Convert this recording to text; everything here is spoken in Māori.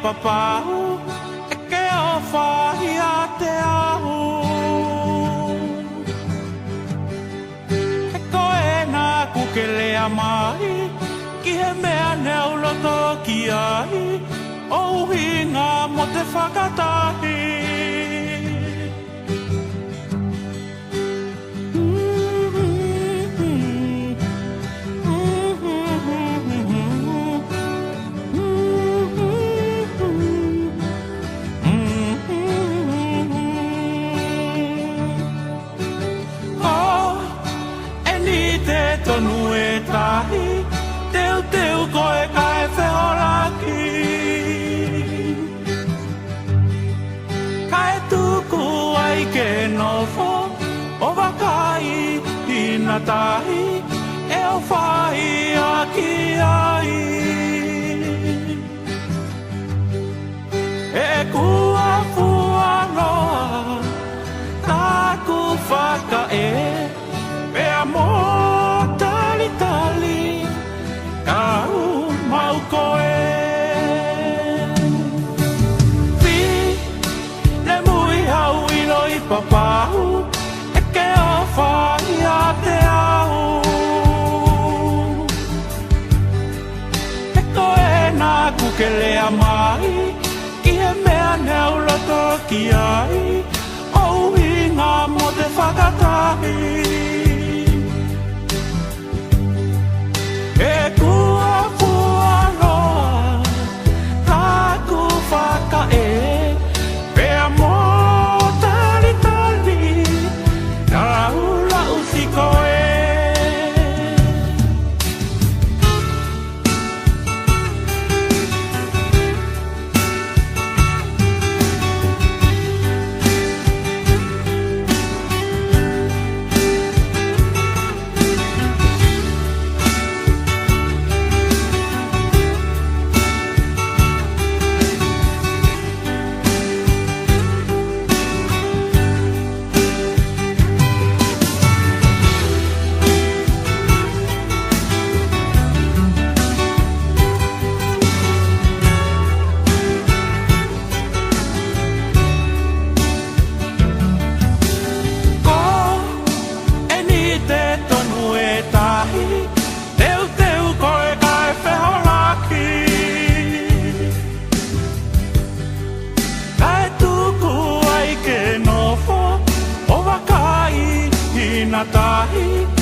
papau e ke o whahia te ahu. E koe nā kuke lea mai, ki he mea neu loto ki ai, o uhinga mo te whakatahi. Tonu e tahi, teu koe kai whehoraki. Kai tuku ai ke nofo, o wakai hina tahi, e o whai aki ai. E kua fua noa, taku whaka e, pea mo papau e ke o whahia te ahu. E koe nā kuke lea mai, ki he mea neu loto ki ai, o uhinga mo te whakatahi. E kua fua loa, taku whaka e, pea mo tahi